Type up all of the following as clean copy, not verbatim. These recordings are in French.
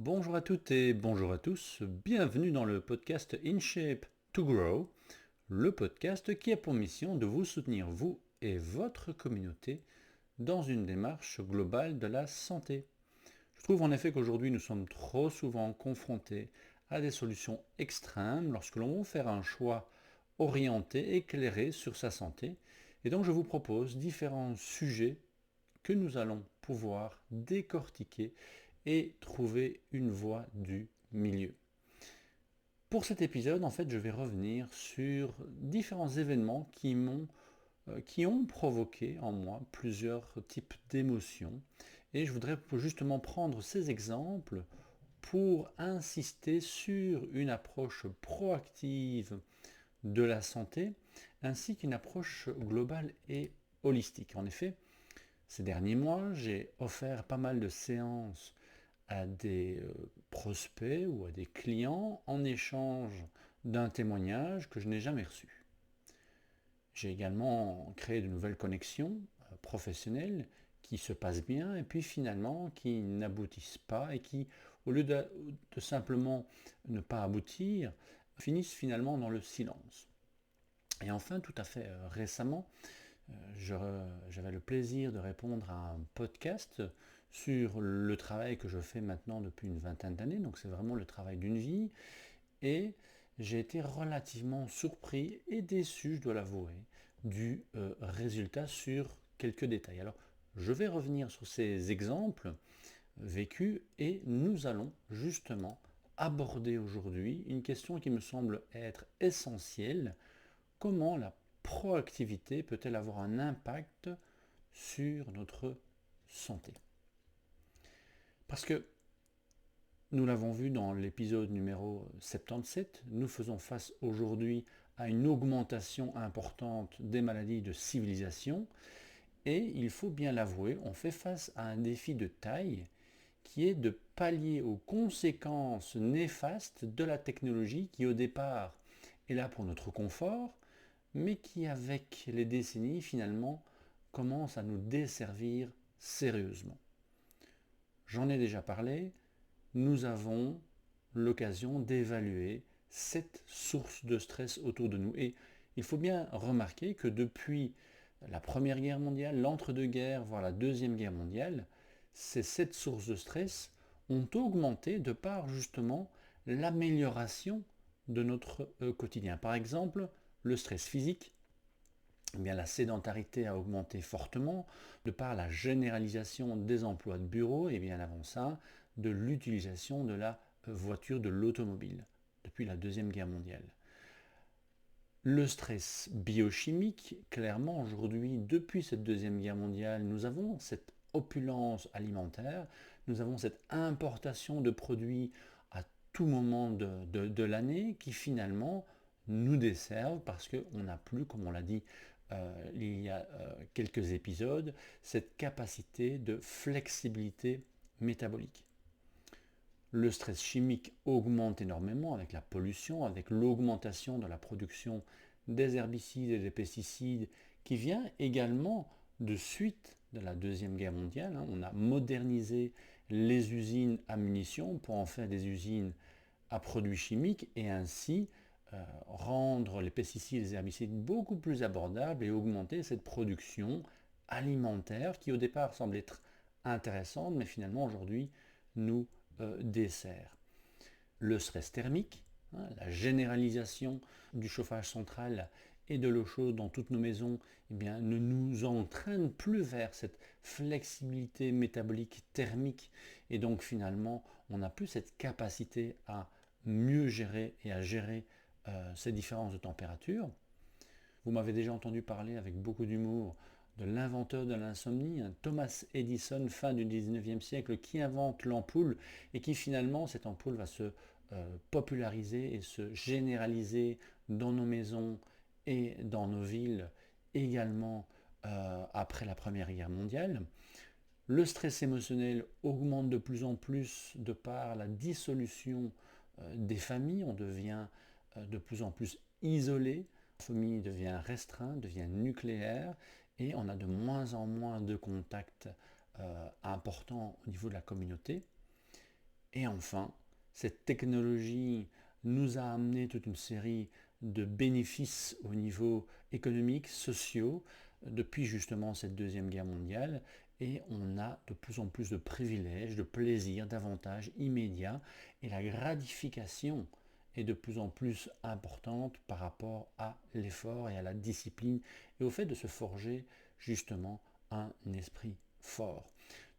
Bonjour à toutes et bonjour à tous, bienvenue dans le podcast In Shape to Grow, le podcast qui a pour mission de vous soutenir, vous et votre communauté, dans une démarche globale de la santé. Je trouve en effet qu'aujourd'hui nous sommes trop souvent confrontés à des solutions extrêmes lorsque l'on veut faire un choix orienté, éclairé sur sa santé, et donc je vous propose différents sujets que nous allons pouvoir décortiquer et trouver une voie du milieu. Pour cet épisode, en fait, je vais revenir sur différents événements qui ont provoqué en moi plusieurs types d'émotions. Et je voudrais justement prendre ces exemples pour insister sur une approche proactive de la santé, ainsi qu'une approche globale et holistique. En effet, ces derniers mois, j'ai offert pas mal de séances à des prospects ou à des clients en échange d'un témoignage que je n'ai jamais reçu. J'ai également créé de nouvelles connexions professionnelles qui se passent bien et puis finalement qui n'aboutissent pas et qui, au lieu de simplement ne pas aboutir, finissent finalement dans le silence. Et enfin, tout à fait récemment, j'avais le plaisir de répondre à un podcast sur le travail que je fais maintenant depuis une vingtaine d'années, donc c'est vraiment le travail d'une vie, et j'ai été relativement surpris et déçu, je dois l'avouer, du résultat sur quelques détails. Alors, je vais revenir sur ces exemples vécus et nous allons justement aborder aujourd'hui une question qui me semble être essentielle. Comment la proactivité peut-elle avoir un impact sur notre santé? Parce que, nous l'avons vu dans l'épisode numéro 77, nous faisons face aujourd'hui à une augmentation importante des maladies de civilisation et il faut bien l'avouer, on fait face à un défi de taille qui est de pallier aux conséquences néfastes de la technologie qui au départ est là pour notre confort, mais qui avec les décennies finalement commence à nous desservir sérieusement. J'en ai déjà parlé, nous avons l'occasion d'évaluer cette source de stress autour de nous. Et il faut bien remarquer que depuis la Première Guerre mondiale, l'entre-deux-guerres, voire la Deuxième Guerre mondiale, ces 7 sources de stress ont augmenté de par justement l'amélioration de notre quotidien. Par exemple, le stress physique, eh bien, la sédentarité a augmenté fortement de par la généralisation des emplois de bureau et bien avant ça, de l'utilisation de la voiture, de l'automobile, depuis la Deuxième Guerre mondiale. Le stress biochimique, clairement aujourd'hui, depuis cette Deuxième Guerre mondiale, nous avons cette opulence alimentaire, nous avons cette importation de produits à tout moment de l'année qui finalement nous desservent parce qu'on n'a plus, comme on l'a dit il y a quelques épisodes, cette capacité de flexibilité métabolique. Le stress chimique augmente énormément avec la pollution, avec l'augmentation de la production des herbicides et des pesticides qui vient également de suite de la Deuxième Guerre mondiale. On a modernisé les usines à munitions pour en faire des usines à produits chimiques et ainsi rendre les pesticides et les herbicides beaucoup plus abordables et augmenter cette production alimentaire qui au départ semble être intéressante mais finalement aujourd'hui nous dessert. Le stress thermique, la généralisation du chauffage central et de l'eau chaude dans toutes nos maisons eh bien, ne nous entraîne plus vers cette flexibilité métabolique thermique et donc finalement on n'a plus cette capacité à mieux gérer et à gérer ces différences de température. Vous m'avez déjà entendu parler avec beaucoup d'humour de l'inventeur de l'insomnie, Thomas Edison, fin du 19e siècle, qui invente l'ampoule et qui finalement, cette ampoule va se populariser et se généraliser dans nos maisons et dans nos villes également après la Première Guerre mondiale. Le stress émotionnel augmente de plus en plus de par la dissolution des familles, on devient de plus en plus isolé, la famille devient restreinte, devient nucléaire et on a de moins en moins de contacts importants au niveau de la communauté. Et enfin, cette technologie nous a amené toute une série de bénéfices au niveau économique, sociaux, depuis justement cette Deuxième Guerre mondiale, et on a de plus en plus de privilèges, de plaisirs, d'avantages immédiats, et la gratification est de plus en plus importante par rapport à l'effort et à la discipline, et au fait de se forger justement un esprit fort.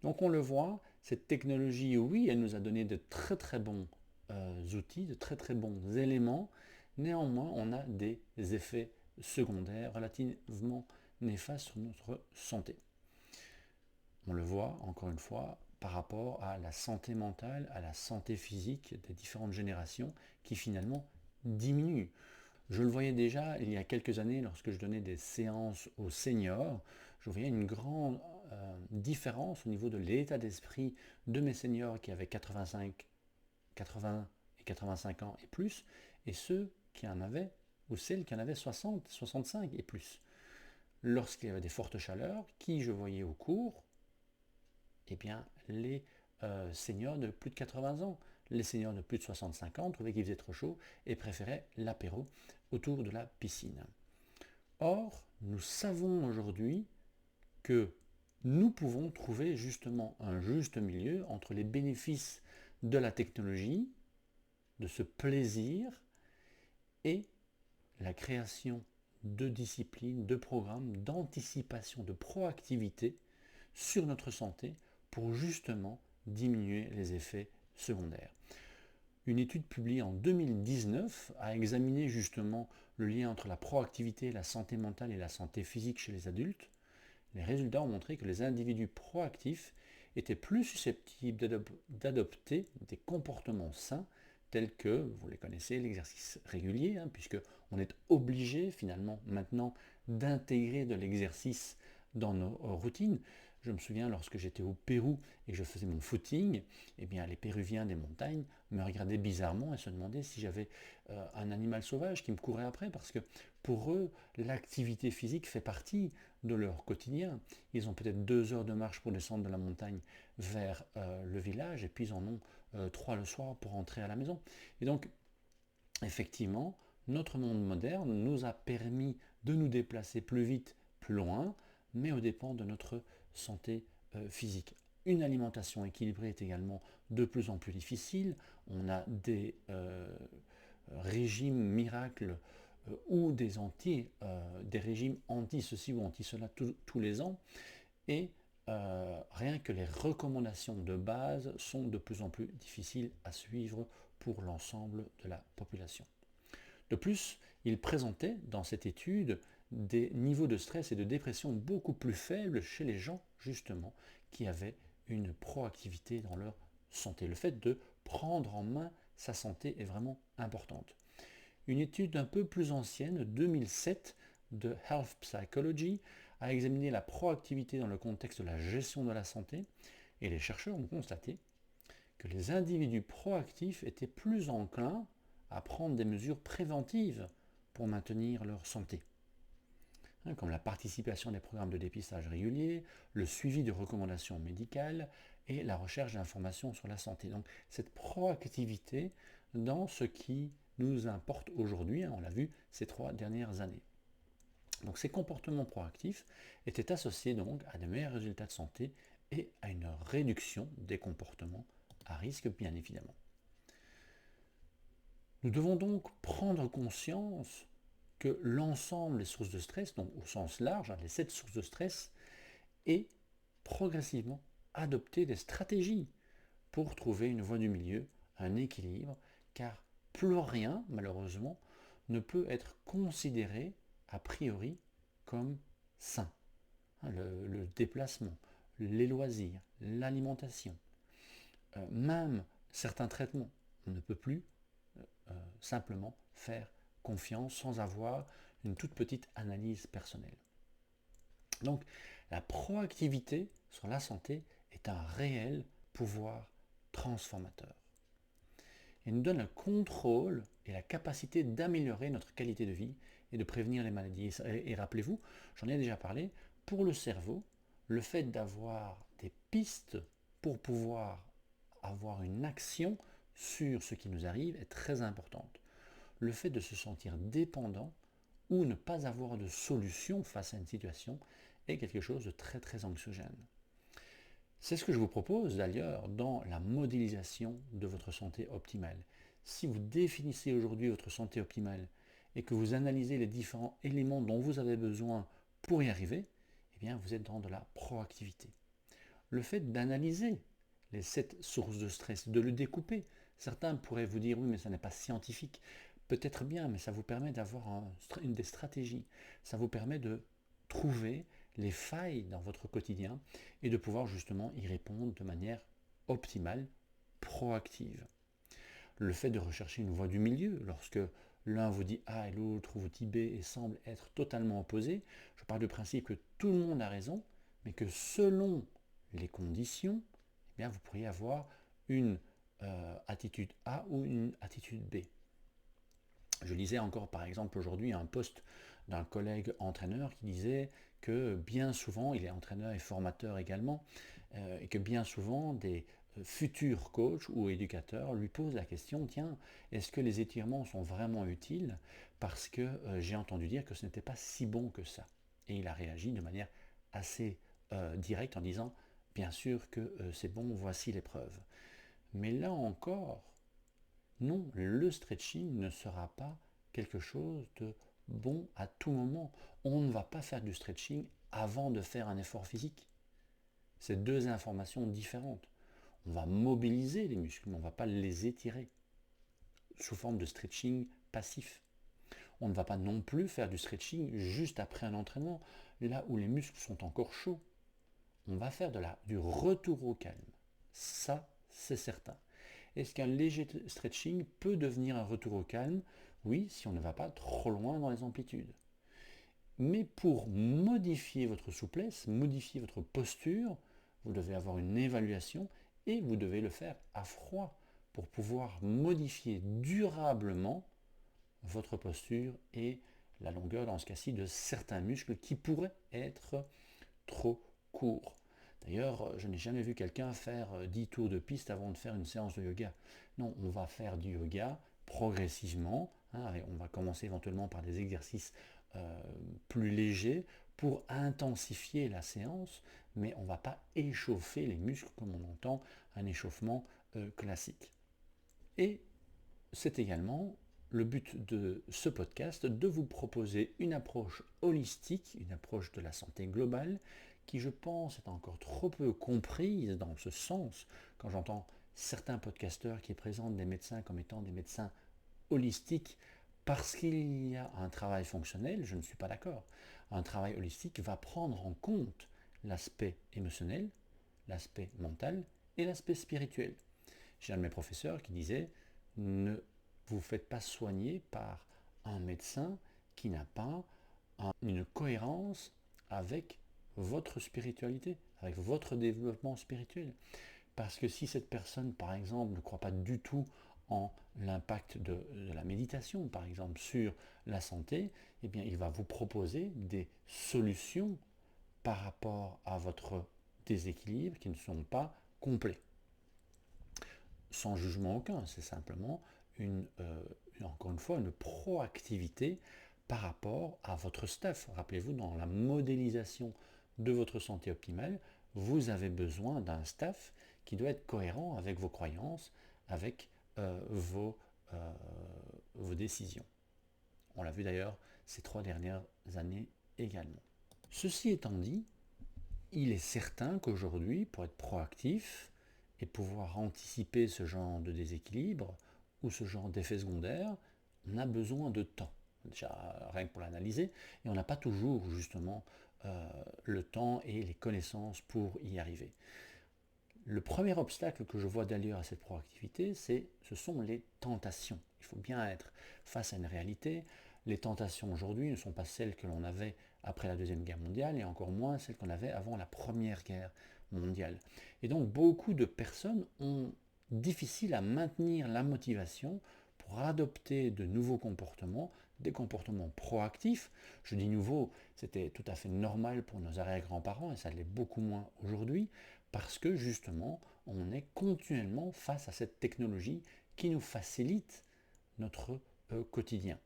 Donc on le voit, cette technologie, oui, elle nous a donné de très très bons outils, de très très bons éléments. Néanmoins, on a des effets secondaires relativement néfastes sur notre santé. On le voit, encore une fois, par rapport à la santé mentale, à la santé physique des différentes générations qui finalement diminuent. Je le voyais déjà il y a quelques années lorsque je donnais des séances aux seniors, je voyais une grande différence au niveau de l'état d'esprit de mes seniors qui avaient 80 et 85 ans et plus, et ceux qui en avaient, ou celles qui en avaient 60, 65 et plus. Lorsqu'il y avait des fortes chaleurs, qui je voyais au cours, eh bien les seniors de plus de 80 ans. Les seniors de plus de 65 ans trouvaient qu'il faisait trop chaud et préféraient l'apéro autour de la piscine. Or, nous savons aujourd'hui que nous pouvons trouver justement un juste milieu entre les bénéfices de la technologie, de ce plaisir, et la création de disciplines, de programmes, d'anticipation, de proactivité sur notre santé pour justement diminuer les effets secondaires. Une étude publiée en 2019 a examiné justement le lien entre la proactivité, la santé mentale et la santé physique chez les adultes. Les résultats ont montré que les individus proactifs étaient plus susceptibles d'adopter des comportements sains tels que, vous les connaissez, l'exercice régulier, puisque on est obligé finalement maintenant d'intégrer de l'exercice dans nos routines. Je me souviens lorsque j'étais au Pérou et que je faisais mon footing, eh bien les Péruviens des montagnes me regardaient bizarrement et se demandaient si j'avais un animal sauvage qui me courait après, parce que pour eux, l'activité physique fait partie de leur quotidien. Ils ont peut-être 2 heures de marche pour descendre de la montagne vers le village, et puis ils en ont 3 le soir pour rentrer à la maison. Et donc, effectivement, notre monde moderne nous a permis de nous déplacer plus vite, plus loin, mais aux dépens de notre santé physique. Une alimentation équilibrée est également de plus en plus difficile. On a des régimes miracles ou des régimes anti-ceci ou anti-cela tous les ans. Et rien que les recommandations de base sont de plus en plus difficiles à suivre pour l'ensemble de la population. De plus, il présentait dans cette étude des niveaux de stress et de dépression beaucoup plus faibles chez les gens, justement, qui avaient une proactivité dans leur santé. Le fait de prendre en main sa santé est vraiment importante. Une étude un peu plus ancienne, 2007, de Health Psychology, a examiné la proactivité dans le contexte de la gestion de la santé, et les chercheurs ont constaté que les individus proactifs étaient plus enclins à prendre des mesures préventives pour maintenir leur santé, comme la participation à des programmes de dépistage réguliers, le suivi de recommandations médicales et la recherche d'informations sur la santé. Donc cette proactivité dans ce qui nous importe aujourd'hui, on l'a vu ces 3 dernières années. Donc ces comportements proactifs étaient associés donc à de meilleurs résultats de santé et à une réduction des comportements à risque, bien évidemment. Nous devons donc prendre conscience que l'ensemble des sources de stress, donc au sens large, les 7 sources de stress, et progressivement adopter des stratégies pour trouver une voie du milieu, un équilibre, car plus rien, malheureusement, ne peut être considéré a priori comme sain. Le déplacement, les loisirs, l'alimentation, même certains traitements, on ne peut plus simplement faire confiance sans avoir une toute petite analyse personnelle. Donc la proactivité sur la santé est un réel pouvoir transformateur. Il nous donne un contrôle et la capacité d'améliorer notre qualité de vie et de prévenir les maladies. Et rappelez-vous, j'en ai déjà parlé, pour le cerveau, le fait d'avoir des pistes pour pouvoir avoir une action sur ce qui nous arrive est très importante. Le fait de se sentir dépendant ou ne pas avoir de solution face à une situation est quelque chose de très très anxiogène. C'est ce que je vous propose d'ailleurs dans la modélisation de votre santé optimale. Si vous définissez aujourd'hui votre santé optimale et que vous analysez les différents éléments dont vous avez besoin pour y arriver, eh bien vous êtes dans de la proactivité. Le fait d'analyser les 7 sources de stress, de le découper, certains pourraient vous dire oui mais ça n'est pas scientifique. Peut-être bien, mais ça vous permet d'avoir des stratégies. Ça vous permet de trouver les failles dans votre quotidien et de pouvoir justement y répondre de manière optimale, proactive. Le fait de rechercher une voie du milieu, lorsque l'un vous dit A et l'autre vous dit B et semble être totalement opposés, je parle du principe que tout le monde a raison, mais que selon les conditions, eh bien, vous pourriez avoir une attitude A ou une attitude B. Je lisais encore par exemple aujourd'hui un post d'un collègue entraîneur qui disait que bien souvent, il est entraîneur et formateur également, et que bien souvent des futurs coachs ou éducateurs lui posent la question, tiens, est-ce que les étirements sont vraiment utiles? Parce que j'ai entendu dire que ce n'était pas si bon que ça. Et il a réagi de manière assez directe en disant, bien sûr que c'est bon, voici les preuves. Mais là encore, non, le stretching ne sera pas quelque chose de bon à tout moment. On ne va pas faire du stretching avant de faire un effort physique. C'est deux informations différentes. On va mobiliser les muscles, mais on ne va pas les étirer sous forme de stretching passif. On ne va pas non plus faire du stretching juste après un entraînement, là où les muscles sont encore chauds. On va faire du retour au calme. Ça, c'est certain. Est-ce qu'un léger stretching peut devenir un retour au calme? Oui, si on ne va pas trop loin dans les amplitudes. Mais pour modifier votre souplesse, modifier votre posture, vous devez avoir une évaluation et vous devez le faire à froid pour pouvoir modifier durablement votre posture et la longueur, dans ce cas-ci, de certains muscles qui pourraient être trop courts. D'ailleurs, je n'ai jamais vu quelqu'un faire 10 tours de piste avant de faire une séance de yoga. Non, on va faire du yoga progressivement. On va commencer éventuellement par des exercices plus légers pour intensifier la séance, mais on ne va pas échauffer les muscles comme on entend un échauffement classique. Et c'est également le but de ce podcast de vous proposer une approche holistique, une approche de la santé globale, qui je pense est encore trop peu comprise dans ce sens. Quand j'entends certains podcasteurs qui présentent des médecins comme étant des médecins holistiques parce qu'il y a un travail fonctionnel, je ne suis pas d'accord. Un travail holistique va prendre en compte l'aspect émotionnel, l'aspect mental et l'aspect spirituel. J'ai un de mes professeurs qui disait ne vous faites pas soigner par un médecin qui n'a pas une cohérence avec votre spiritualité, avec votre développement spirituel. Parce que si cette personne, par exemple, ne croit pas du tout en l'impact de la méditation, par exemple, sur la santé, eh bien, il va vous proposer des solutions par rapport à votre déséquilibre qui ne sont pas complets. Sans jugement aucun, c'est simplement encore une fois, une proactivité par rapport à votre staff. Rappelez-vous, dans la modélisation de votre santé optimale, vous avez besoin d'un staff qui doit être cohérent avec vos croyances, avec vos décisions. On l'a vu d'ailleurs ces 3 dernières années également. Ceci étant dit, il est certain qu'aujourd'hui, pour être proactif et pouvoir anticiper ce genre de déséquilibre ou ce genre d'effet secondaire, on a besoin de temps. Déjà, rien que pour l'analyser, et on n'a pas toujours justement le temps et les connaissances pour y arriver. Le premier obstacle que je vois d'ailleurs à cette proactivité, ce sont les tentations. Il faut bien être face à une réalité. Les tentations aujourd'hui ne sont pas celles que l'on avait après la Deuxième Guerre mondiale et encore moins celles qu'on avait avant la Première Guerre mondiale. Et donc beaucoup de personnes ont difficile à maintenir la motivation pour adopter de nouveaux comportements des comportements proactifs. Je dis nouveau, c'était tout à fait normal pour nos arrière-grands-parents et ça l'est beaucoup moins aujourd'hui parce que justement, on est continuellement face à cette technologie qui nous facilite notre quotidien.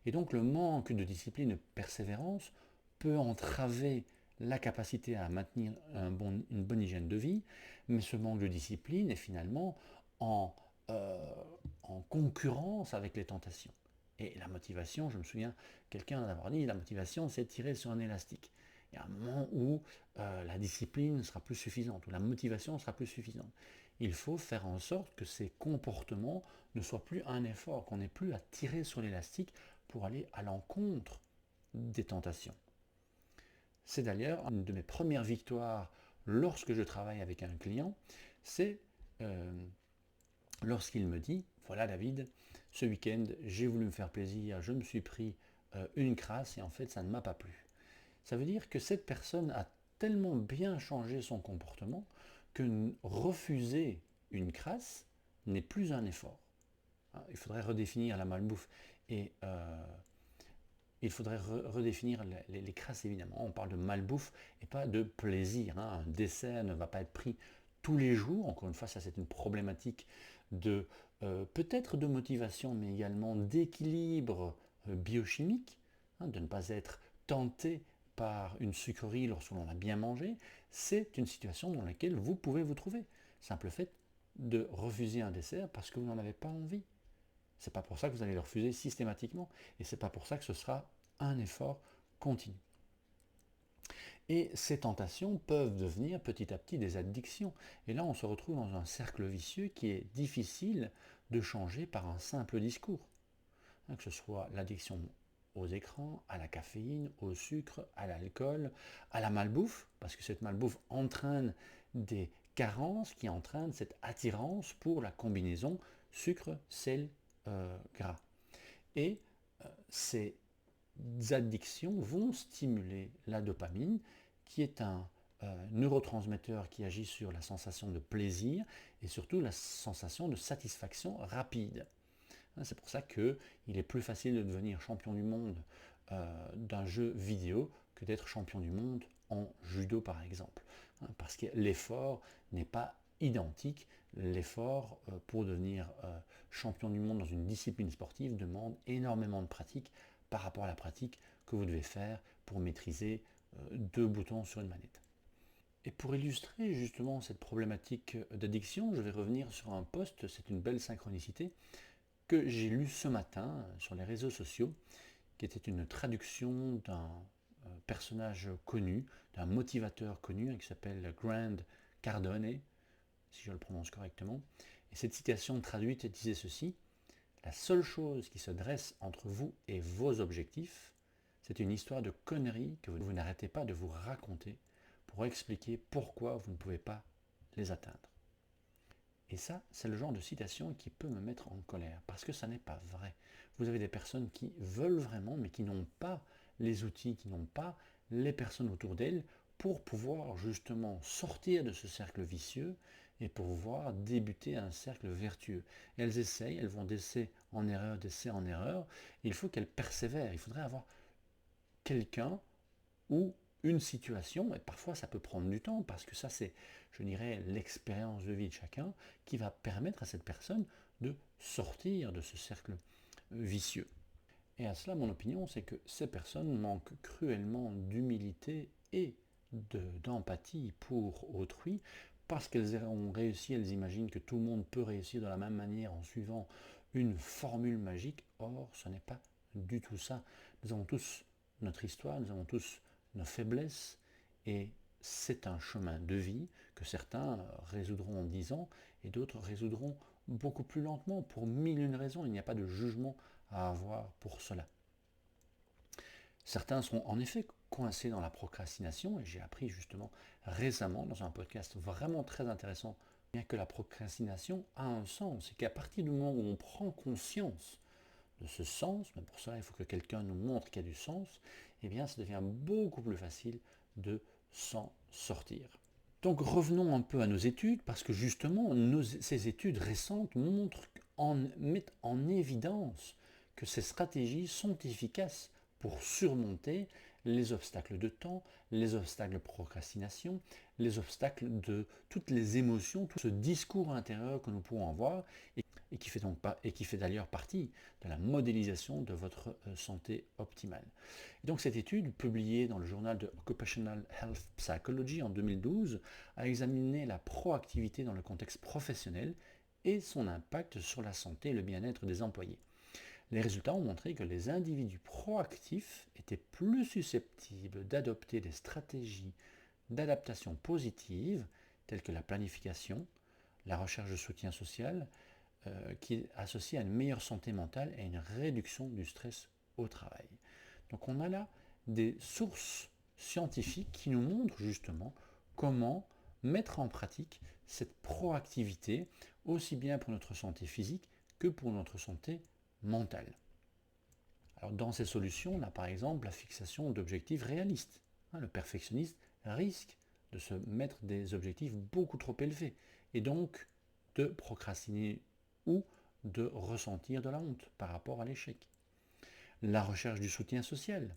Et donc le manque de discipline et de persévérance peut entraver la capacité à maintenir une bonne hygiène de vie, mais ce manque de discipline est finalement en, en concurrence avec les tentations. Et la motivation, je me souviens quelqu'un d'avoir dit, la motivation c'est tirer sur un élastique. Il y a un moment où la discipline sera plus suffisante, où la motivation sera plus suffisante. Il faut faire en sorte que ces comportements ne soient plus un effort, qu'on n'ait plus à tirer sur l'élastique pour aller à l'encontre des tentations. C'est d'ailleurs une de mes premières victoires lorsque je travaille avec un client, c'est lorsqu'il me dit, voilà David, ce week-end j'ai voulu me faire plaisir, je me suis pris une crasse et en fait ça ne m'a pas plu. Ça veut dire que cette personne a tellement bien changé son comportement que refuser une crasse n'est plus un effort. Il faudrait redéfinir la malbouffe et il faudrait redéfinir les crasses évidemment. On parle de malbouffe et pas de plaisir. Un dessert ne va pas être pris tous les jours. Encore une fois, ça c'est une problématique de peut-être de motivation, mais également d'équilibre biochimique, de ne pas être tenté par une sucrerie lorsque l'on a bien mangé. C'est une situation dans laquelle vous pouvez vous trouver. Simple fait de refuser un dessert parce que vous n'en avez pas envie. C'est pas pour ça que vous allez le refuser systématiquement et c'est pas pour ça que ce sera un effort continu. Et ces tentations peuvent devenir petit à petit des addictions. Et là, on se retrouve dans un cercle vicieux qui est difficile de changer par un simple discours. Que ce soit l'addiction aux écrans, à la caféine, au sucre, à l'alcool, à la malbouffe, parce que cette malbouffe entraîne des carences qui entraînent cette attirance pour la combinaison sucre, sel, gras. Et ces addictions vont stimuler la dopamine, qui est un neurotransmetteur qui agit sur la sensation de plaisir et surtout la sensation de satisfaction rapide. C'est pour ça qu'il est plus facile de devenir champion du monde d'un jeu vidéo que d'être champion du monde en judo par exemple. Parce que l'effort n'est pas identique. L'effort pour devenir champion du monde dans une discipline sportive demande énormément de pratique par rapport à la pratique que vous devez faire pour maîtriser 2 boutons sur une manette. Et pour illustrer justement cette problématique d'addiction, je vais revenir sur un post, c'est une belle synchronicité, que j'ai lu ce matin sur les réseaux sociaux, qui était une traduction d'un personnage connu, d'un motivateur connu, qui s'appelle Grant Cardone, si je le prononce correctement. Et cette citation traduite disait ceci: la seule chose qui se dresse entre vous et vos objectifs, c'est une histoire de conneries que vous n'arrêtez pas de vous raconter pour expliquer pourquoi vous ne pouvez pas les atteindre. Et ça, c'est le genre de citation qui peut me mettre en colère, parce que ça n'est pas vrai. Vous avez des personnes qui veulent vraiment, mais qui n'ont pas les outils, qui n'ont pas les personnes autour d'elles pour pouvoir justement sortir de ce cercle vicieux et pour pouvoir débuter un cercle vertueux. Elles essayent, elles vont d'essai en erreur, d'essai en erreur. Il faut qu'elles persévèrent. Il faudrait avoir quelqu'un ou une situation, et parfois ça peut prendre du temps, parce que ça c'est, je dirais, l'expérience de vie de chacun, qui va permettre à cette personne de sortir de ce cercle vicieux. Et à cela, mon opinion, c'est que ces personnes manquent cruellement d'humilité et d'empathie pour autrui, parce qu'elles ont réussi, elles imaginent que tout le monde peut réussir de la même manière en suivant une formule magique. Or, ce n'est pas du tout ça. Nous avons tous notre histoire, nous avons tous nos faiblesses, et c'est un chemin de vie que certains résoudront en 10 ans et d'autres résoudront beaucoup plus lentement pour mille et une raisons. Il n'y a pas de jugement à avoir pour cela. Certains seront en effet coincés dans la procrastination, et j'ai appris justement récemment dans un podcast vraiment très intéressant bien que la procrastination a un sens, et qu'à partir du moment où on prend conscience de ce sens, mais pour cela il faut que quelqu'un nous montre qu'il y a du sens, eh bien ça devient beaucoup plus facile de s'en sortir. Donc revenons un peu à nos études, parce que justement ces études récentes mettent en évidence que ces stratégies sont efficaces pour surmonter les obstacles de temps, les obstacles de procrastination, les obstacles de toutes les émotions, tout ce discours intérieur que nous pouvons avoir et qui fait donc pas, et qui fait d'ailleurs partie de la modélisation de votre santé optimale. Et donc cette étude, publiée dans le journal de Occupational Health Psychology en 2012, a examiné la proactivité dans le contexte professionnel et son impact sur la santé et le bien-être des employés. Les résultats ont montré que les individus proactifs étaient plus susceptibles d'adopter des stratégies d'adaptation positive, telles que la planification, la recherche de soutien social, qui est associée à une meilleure santé mentale et à une réduction du stress au travail. Donc on a là des sources scientifiques qui nous montrent justement comment mettre en pratique cette proactivité, aussi bien pour notre santé physique que pour notre santé mentale. Alors dans ces solutions, on a par exemple la fixation d'objectifs réalistes. Le perfectionniste risque de se mettre des objectifs beaucoup trop élevés et donc de procrastiner ou de ressentir de la honte par rapport à l'échec. La recherche du soutien social.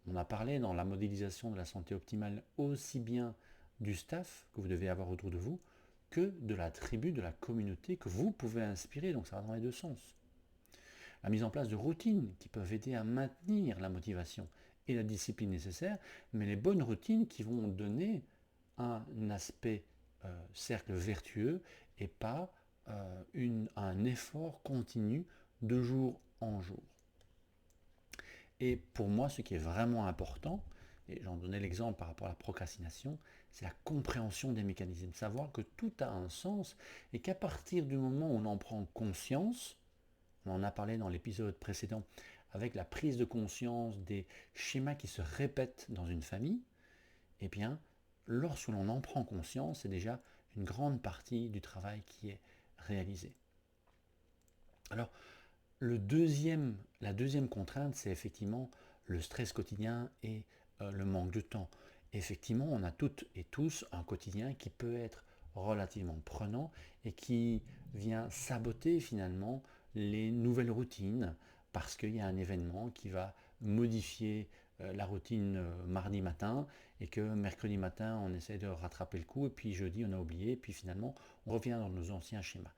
On a parlé dans la modélisation de la santé optimale aussi bien du staff que vous devez avoir autour de vous que de la tribu, de la communauté que vous pouvez inspirer, donc ça va dans les deux sens. La mise en place de routines qui peuvent aider à maintenir la motivation et la discipline nécessaire, mais les bonnes routines qui vont donner un aspect cercle vertueux et pas un effort continu de jour en jour. Et pour moi, ce qui est vraiment important, et j'en donnais l'exemple par rapport à la procrastination, c'est la compréhension des mécanismes, savoir que tout a un sens et qu'à partir du moment où on en prend conscience, on en a parlé dans l'épisode précédent, avec la prise de conscience des schémas qui se répètent dans une famille, eh bien, lorsque l'on en prend conscience, c'est déjà une grande partie du travail qui est réalisé. Alors, la deuxième contrainte, c'est effectivement le stress quotidien et le manque de temps. Effectivement, on a toutes et tous un quotidien qui peut être relativement prenant et qui vient saboter finalement les nouvelles routines parce qu'il y a un événement qui va modifier la routine mardi matin et que mercredi matin on essaie de rattraper le coup et puis jeudi on a oublié et puis finalement on revient dans nos anciens schémas.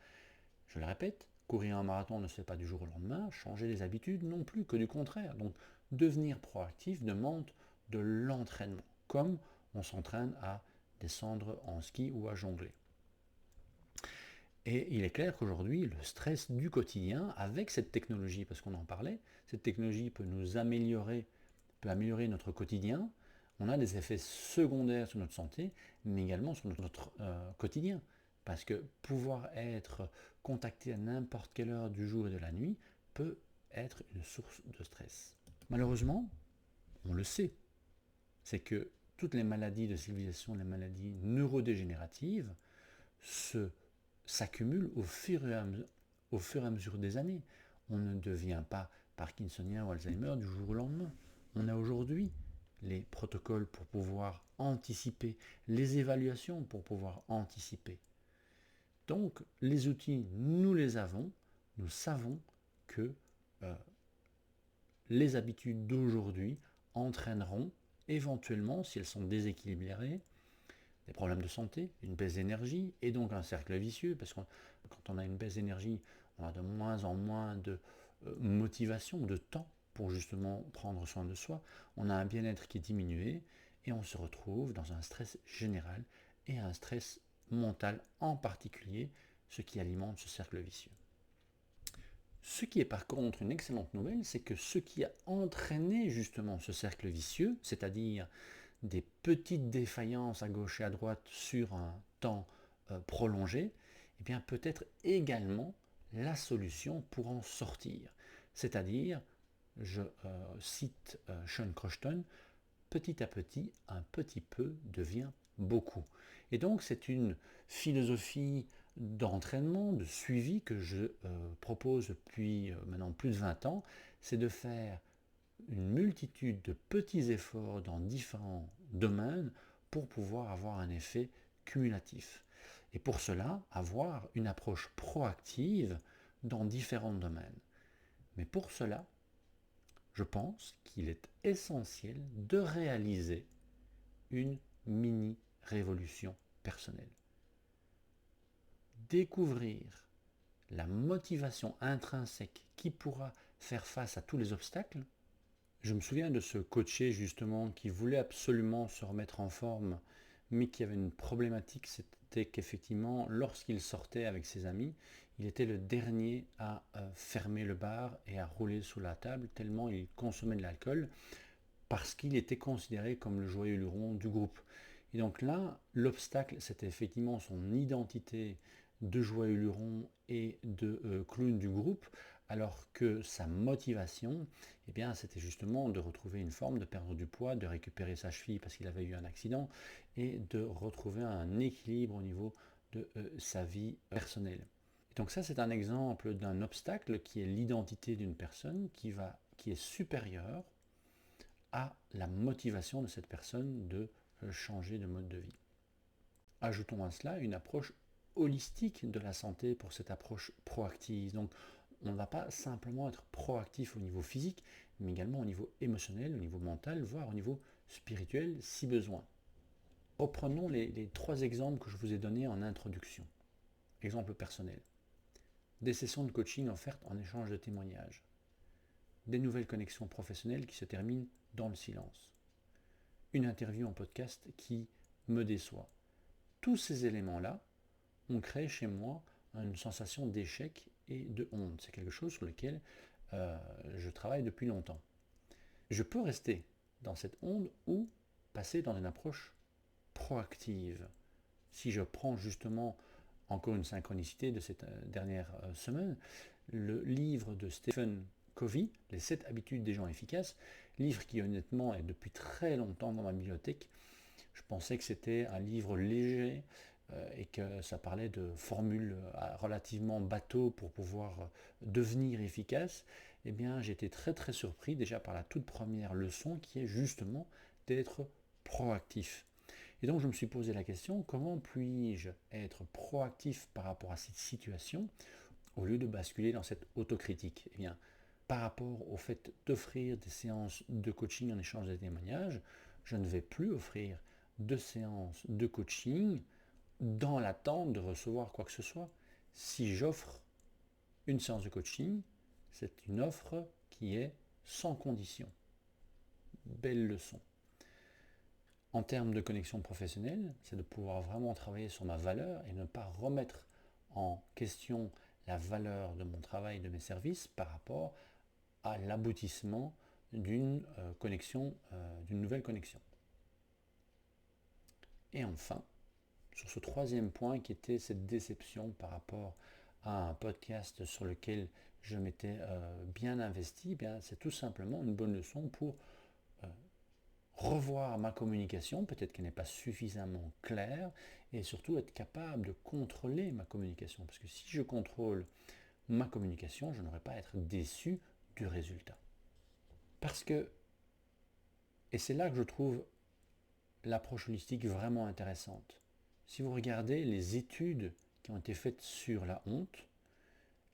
Je le répète, courir un marathon ne se fait pas du jour au lendemain, changer les habitudes non plus, que du contraire. Donc devenir proactif demande de l'entraînement, comme on s'entraîne à descendre en ski ou à jongler. Et il est clair qu'aujourd'hui, le stress du quotidien, avec cette technologie, parce qu'on en parlait, cette technologie peut nous améliorer, peut améliorer notre quotidien. On a des effets secondaires sur notre santé, mais également sur notre quotidien. Parce que pouvoir être contacté à n'importe quelle heure du jour et de la nuit peut être une source de stress. Malheureusement, on le sait, c'est que toutes les maladies de civilisation, les maladies neurodégénératives, s'accumulent au fur et à mesure des années. On ne devient pas parkinsonien ou Alzheimer du jour au lendemain. On a aujourd'hui les protocoles pour pouvoir anticiper, les évaluations pour pouvoir anticiper. Donc, les outils, nous les avons, nous savons que les habitudes d'aujourd'hui entraîneront éventuellement, si elles sont déséquilibrées, des problèmes de santé, une baisse d'énergie et donc un cercle vicieux, parce que quand on a une baisse d'énergie, on a de moins en moins de motivation, de temps pour justement prendre soin de soi, on a un bien-être qui est diminué et on se retrouve dans un stress général et un stress mental en particulier, ce qui alimente ce cercle vicieux. Ce qui est par contre une excellente nouvelle, c'est que ce qui a entraîné justement ce cercle vicieux, c'est-à-dire des petites défaillances à gauche et à droite sur un temps prolongé, eh bien peut être également la solution pour en sortir. C'est-à-dire, je cite Sean Crochton, petit à petit, un petit peu devient beaucoup. Et donc c'est une philosophie d'entraînement, de suivi que je propose depuis maintenant plus de 20 ans, c'est de faire une multitude de petits efforts dans différents domaines pour pouvoir avoir un effet cumulatif. Et pour cela, avoir une approche proactive dans différents domaines. Mais pour cela, je pense qu'il est essentiel de réaliser une mini-révolution personnelle. Découvrir la motivation intrinsèque qui pourra faire face à tous les obstacles. Je me souviens de ce coaché justement qui voulait absolument se remettre en forme, mais qui avait une problématique, c'était qu'effectivement, lorsqu'il sortait avec ses amis, il était le dernier à fermer le bar et à rouler sous la table, tellement il consommait de l'alcool, parce qu'il était considéré comme le joyeux luron du groupe. Et donc là, l'obstacle, c'était effectivement son identité de joyeux luron et de clown du groupe, alors que sa motivation, eh bien, c'était justement de retrouver une forme, de perdre du poids, de récupérer sa cheville parce qu'il avait eu un accident, et de retrouver un équilibre au niveau de sa vie personnelle. Et donc ça, c'est un exemple d'un obstacle qui est l'identité d'une personne qui est supérieure à la motivation de cette personne de changer de mode de vie. Ajoutons à cela une approche holistique de la santé pour cette approche proactive. Donc on ne va pas simplement être proactif au niveau physique, mais également au niveau émotionnel, au niveau mental, voire au niveau spirituel si besoin. Reprenons les 3 exemples que je vous ai donnés en introduction. Exemple personnel. Des sessions de coaching offertes en échange de témoignages. Des nouvelles connexions professionnelles qui se terminent dans le silence. Une interview en podcast qui me déçoit. Tous ces éléments-là ont créé chez moi une sensation d'échec et de honte. C'est quelque chose sur lequel je travaille depuis longtemps. Je peux rester dans cette honte ou passer dans une approche proactive. Si je prends justement encore une synchronicité de cette dernière semaine, le livre de Stephen Covey, Les 7 habitudes des gens efficaces, livre qui honnêtement est depuis très longtemps dans ma bibliothèque. Je pensais que c'était un livre léger et que ça parlait de formules relativement bateau pour pouvoir devenir efficace. Eh bien, j'ai été très très surpris déjà par la toute première leçon qui est justement d'être proactif. Et donc je me suis posé la question, comment puis-je être proactif par rapport à cette situation au lieu de basculer dans cette autocritique? Eh bien, par rapport au fait d'offrir des séances de coaching en échange de témoignages, je ne vais plus offrir de séances de coaching dans l'attente de recevoir quoi que ce soit. Si j'offre une séance de coaching, c'est une offre qui est sans condition. Belle leçon. En termes de connexion professionnelle, c'est de pouvoir vraiment travailler sur ma valeur et ne pas remettre en question la valeur de mon travail, de mes services par rapport à l'aboutissement d'une d'une nouvelle connexion. Et enfin, sur ce troisième point qui était cette déception par rapport à un podcast sur lequel je m'étais bien investi, bien, c'est tout simplement une bonne leçon pour revoir ma communication, peut-être qu'elle n'est pas suffisamment claire, et surtout être capable de contrôler ma communication. Parce que si je contrôle ma communication, je n'aurai pas à être déçu du résultat. Parce que, et c'est là que je trouve l'approche holistique vraiment intéressante. Si vous regardez les études qui ont été faites sur la honte,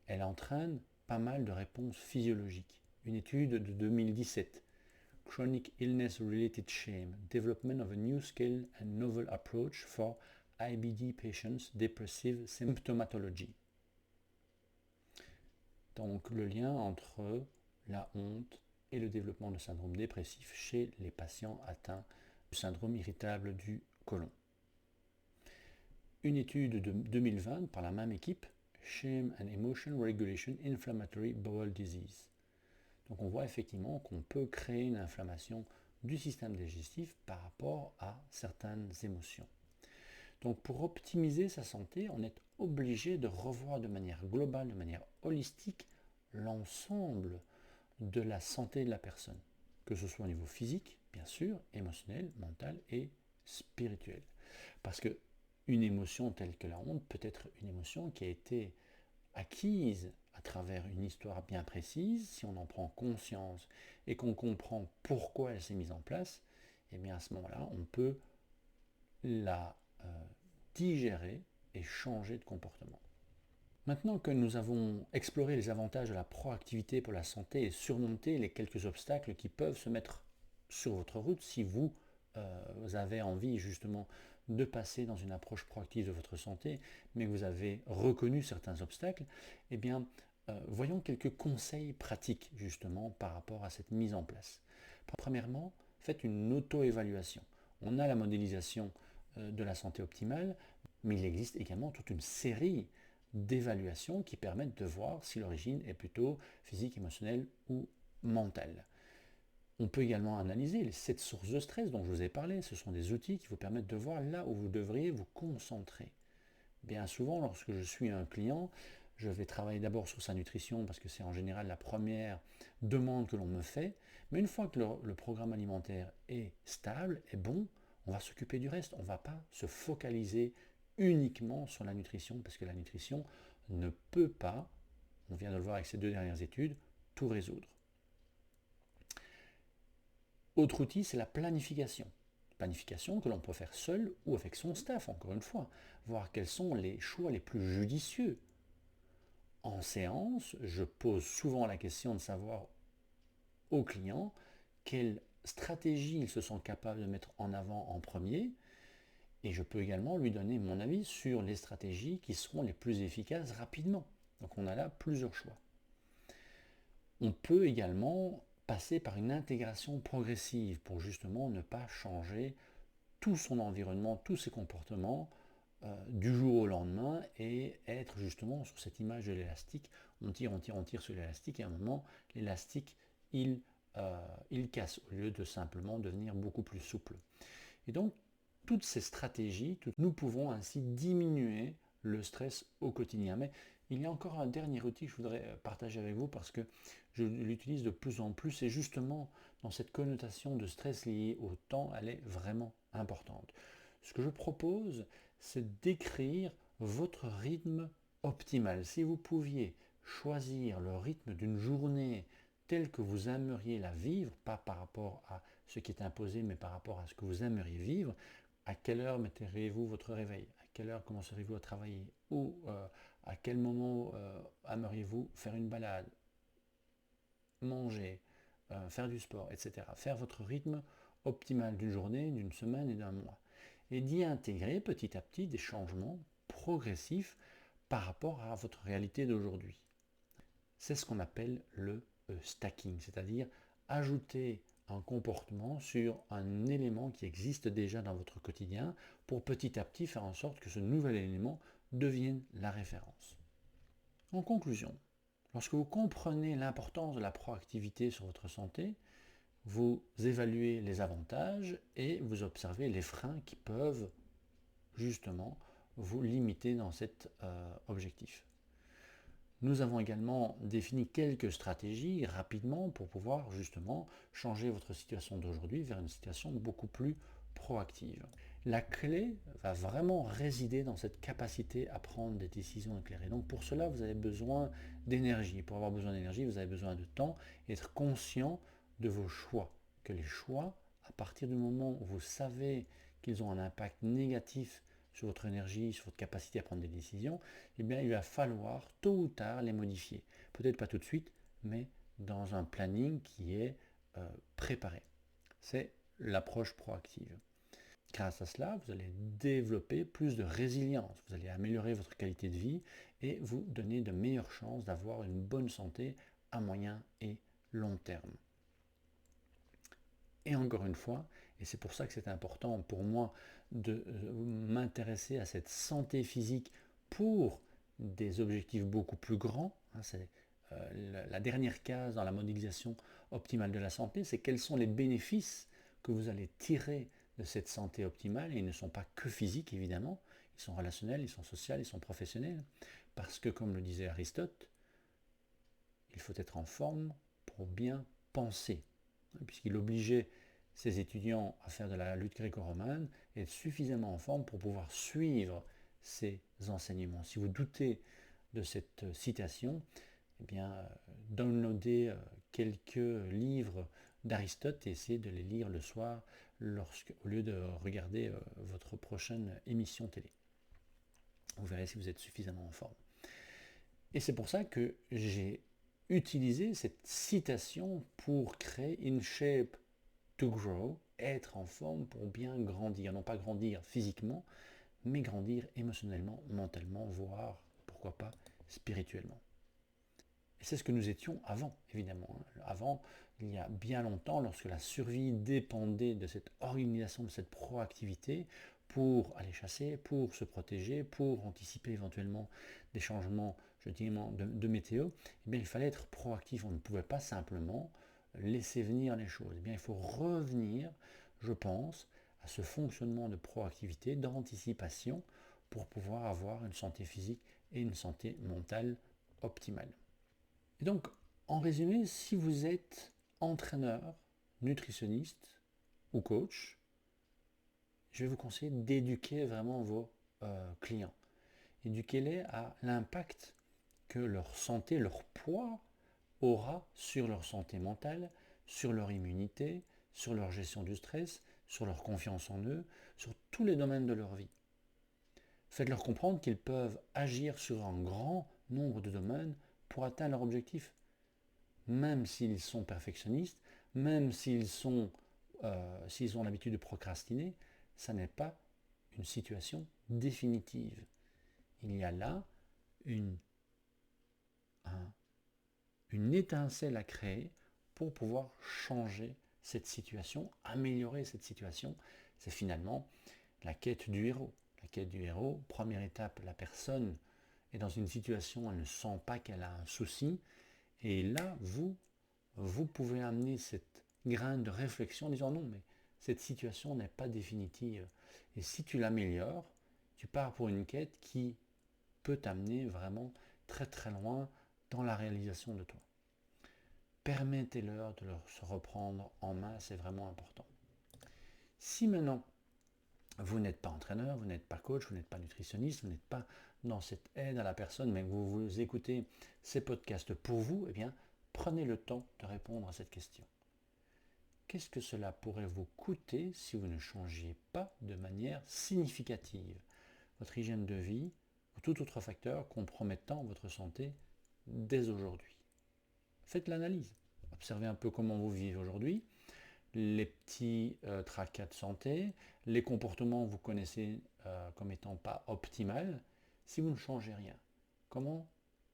elle entraîne pas mal de réponses physiologiques. Une étude de 2017, Chronic Illness Related Shame, Development of a New Skill and Novel Approach for IBD Patients Depressive Symptomatology. Donc le lien entre la honte et le développement de syndrome dépressif chez les patients atteints du syndrome irritable du côlon. Une étude de 2020 par la même équipe, Shame and Emotion Regulation Inflammatory Bowel Disease. Donc on voit effectivement qu'on peut créer une inflammation du système digestif par rapport à certaines émotions. Donc pour optimiser sa santé, on est obligé de revoir de manière globale, de manière holistique, l'ensemble de la santé de la personne, que ce soit au niveau physique, bien sûr, émotionnel, mental et spirituel. Parce que une émotion telle que la honte peut être une émotion qui a été acquise à travers une histoire bien précise. Si on en prend conscience et qu'on comprend pourquoi elle s'est mise en place, et bien à ce moment-là, on peut la digérer et changer de comportement. Maintenant que nous avons exploré les avantages de la proactivité pour la santé et surmonté les quelques obstacles qui peuvent se mettre sur votre route si vous avez envie justement de passer dans une approche proactive de votre santé, mais que vous avez reconnu certains obstacles, eh bien, voyons quelques conseils pratiques justement par rapport à cette mise en place. Premièrement, faites une auto-évaluation. On a la modélisation de la santé optimale, mais il existe également toute une série d'évaluations qui permettent de voir si l'origine est plutôt physique, émotionnelle ou mentale. On peut également analyser les 7 sources de stress dont je vous ai parlé. Ce sont des outils qui vous permettent de voir là où vous devriez vous concentrer. Bien souvent, lorsque je suis un client, je vais travailler d'abord sur sa nutrition parce que c'est en général la première demande que l'on me fait. Mais une fois que le programme alimentaire est stable, est bon, on va s'occuper du reste. On ne va pas se focaliser uniquement sur la nutrition parce que la nutrition ne peut pas, on vient de le voir avec ces 2 dernières études, tout résoudre. Autre outil, c'est la planification. Planification que l'on peut faire seul ou avec son staff, encore une fois, voir quels sont les choix les plus judicieux. En séance, je pose souvent la question de savoir aux clients quelle stratégie ils se sont capables de mettre en avant en premier, et je peux également lui donner mon avis sur les stratégies qui seront les plus efficaces rapidement. Donc on a là plusieurs choix. On peut également passer par une intégration progressive pour justement ne pas changer tout son environnement, tous ses comportements du jour au lendemain et être justement sur cette image de l'élastique. On tire sur l'élastique et à un moment, l'élastique, il casse au lieu de simplement devenir beaucoup plus souple. Et donc, toutes ces stratégies, nous pouvons ainsi diminuer le stress au quotidien. Mais il y a encore un dernier outil que je voudrais partager avec vous parce que je l'utilise de plus en plus et justement dans cette connotation de stress lié au temps, elle est vraiment importante. Ce que je propose, c'est d'écrire votre rythme optimal. Si vous pouviez choisir le rythme d'une journée telle que vous aimeriez la vivre, pas par rapport à ce qui est imposé, mais par rapport à ce que vous aimeriez vivre, à quelle heure metteriez-vous votre réveil? À quelle heure commencerez-vous à travailler? Ou à quel moment aimeriez-vous faire une balade, manger, faire du sport, etc. Faire votre rythme optimal d'une journée, d'une semaine et d'un mois. Et d'y intégrer petit à petit des changements progressifs par rapport à votre réalité d'aujourd'hui. C'est ce qu'on appelle le stacking, c'est-à-dire ajouter un comportement sur un élément qui existe déjà dans votre quotidien pour petit à petit faire en sorte que ce nouvel élément devienne la référence. En conclusion, lorsque vous comprenez l'importance de la proactivité sur votre santé, vous évaluez les avantages et vous observez les freins qui peuvent justement vous limiter dans cet objectif. Nous avons également défini quelques stratégies rapidement pour pouvoir justement changer votre situation d'aujourd'hui vers une situation beaucoup plus proactive. La clé va vraiment résider dans cette capacité à prendre des décisions éclairées. Donc pour cela, vous avez besoin d'énergie. Pour avoir besoin d'énergie, vous avez besoin de temps et être conscient de vos choix. Que les choix, à partir du moment où vous savez qu'ils ont un impact négatif sur votre énergie, sur votre capacité à prendre des décisions, eh bien, il va falloir tôt ou tard les modifier. Peut-être pas tout de suite, mais dans un planning qui est préparé. C'est l'approche proactive. Grâce à cela, vous allez développer plus de résilience, vous allez améliorer votre qualité de vie et vous donner de meilleures chances d'avoir une bonne santé à moyen et long terme. Et encore une fois, et c'est pour ça que c'est important pour moi de m'intéresser à cette santé physique pour des objectifs beaucoup plus grands, c'est la dernière case dans la modélisation optimale de la santé, c'est quels sont les bénéfices que vous allez tirer de cette santé optimale, et ils ne sont pas que physiques évidemment, ils sont relationnels, ils sont sociaux, ils sont professionnels, parce que comme le disait Aristote, il faut être en forme pour bien penser, puisqu'il obligeait ses étudiants à faire de la lutte gréco-romaine et être suffisamment en forme pour pouvoir suivre ses enseignements. Si vous doutez de cette citation, eh bien, downloadez quelques livres d'Aristote et essayez de les lire le soir au lieu de regarder votre prochaine émission télé. Vous verrez si vous êtes suffisamment en forme. Et c'est pour ça que j'ai utilisé cette citation pour créer In Shape to Grow, être en forme pour bien grandir. Non pas grandir physiquement, mais grandir émotionnellement, mentalement, voire, pourquoi pas, spirituellement. Et c'est ce que nous étions avant, évidemment. Avant, il y a bien longtemps, lorsque la survie dépendait de cette organisation, de cette proactivité pour aller chasser, pour se protéger, pour anticiper éventuellement des changements, je dirais, de météo, eh bien, il fallait être proactif. On ne pouvait pas simplement laisser venir les choses. Eh bien, il faut revenir, je pense, à ce fonctionnement de proactivité, d'anticipation, pour pouvoir avoir une santé physique et une santé mentale optimale. Et donc, en résumé, si vous êtes entraîneur, nutritionniste ou coach, je vais vous conseiller d'éduquer vraiment vos clients. Éduquez-les à l'impact que leur santé, leur poids aura sur leur santé mentale, sur leur immunité, sur leur gestion du stress, sur leur confiance en eux, sur tous les domaines de leur vie. Faites-leur comprendre qu'ils peuvent agir sur un grand nombre de domaines pour atteindre leur objectif. Même s'ils sont perfectionnistes, même s'ils ont l'habitude de procrastiner, ça n'est pas une situation définitive. Il y a là une étincelle à créer pour pouvoir changer cette situation, améliorer cette situation. C'est finalement la quête du héros. La quête du héros, première étape, la personne est dans une situation, elle ne sent pas qu'elle a un souci, et là, vous pouvez amener cette graine de réflexion en disant non, mais cette situation n'est pas définitive. Et si tu l'améliores, tu pars pour une quête qui peut t'amener vraiment très très loin dans la réalisation de toi. Permettez-leur de se reprendre en main, c'est vraiment important. Si maintenant vous n'êtes pas entraîneur, vous n'êtes pas coach, vous n'êtes pas nutritionniste, vous n'êtes pas dans cette aide à la personne, mais que vous écoutez ces podcasts pour vous, eh bien, prenez le temps de répondre à cette question. Qu'est-ce que cela pourrait vous coûter si vous ne changiez pas de manière significative votre hygiène de vie ou tout autre facteur compromettant votre santé dès aujourd'hui? Faites l'analyse. Observez un peu comment vous vivez aujourd'hui, les petits tracas de santé, les comportements que vous connaissez comme étant pas optimales. Si vous ne changez rien, comment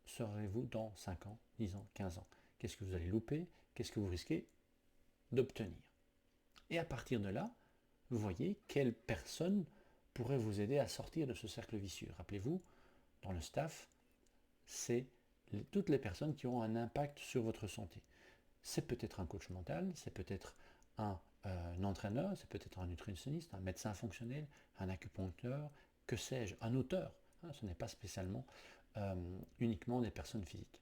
serez-vous dans 5 ans, 10 ans, 15 ans? Qu'est-ce que vous allez louper? Qu'est-ce que vous risquez d'obtenir? Et à partir de là, vous voyez quelle personne pourrait vous aider à sortir de ce cercle vicieux. Rappelez-vous, dans le staff, c'est toutes les personnes qui ont un impact sur votre santé. C'est peut-être un coach mental, c'est peut-être un entraîneur, c'est peut-être un nutritionniste, un médecin fonctionnel, un acupuncteur, que sais-je, un auteur. Ce n'est pas spécialement uniquement des personnes physiques.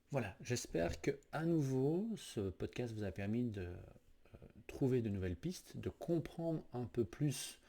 Voilà, j'espère que à nouveau ce podcast vous a permis de trouver de nouvelles pistes, de comprendre un peu plus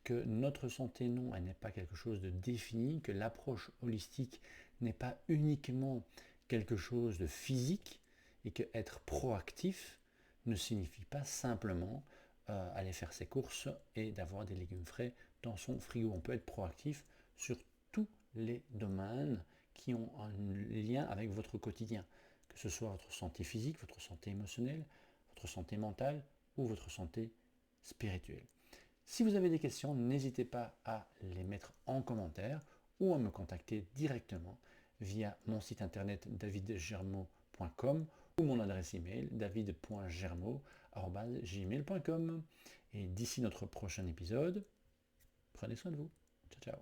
que notre santé, non, elle n'est pas quelque chose de défini, que l'approche holistique n'est pas uniquement quelque chose de physique, et que être proactif ne signifie pas simplement aller faire ses courses et d'avoir des légumes frais dans son frigo. On peut être proactif sur tous les domaines qui ont un lien avec votre quotidien, que ce soit votre santé physique, votre santé émotionnelle, votre santé mentale ou votre santé spirituelle. Si vous avez des questions, n'hésitez pas à les mettre en commentaire ou à me contacter directement via mon site internet davidgermeau.com ou mon adresse email david.germeau@gmail.com. Et d'ici notre prochain épisode, prenez soin de vous. Ciao, ciao.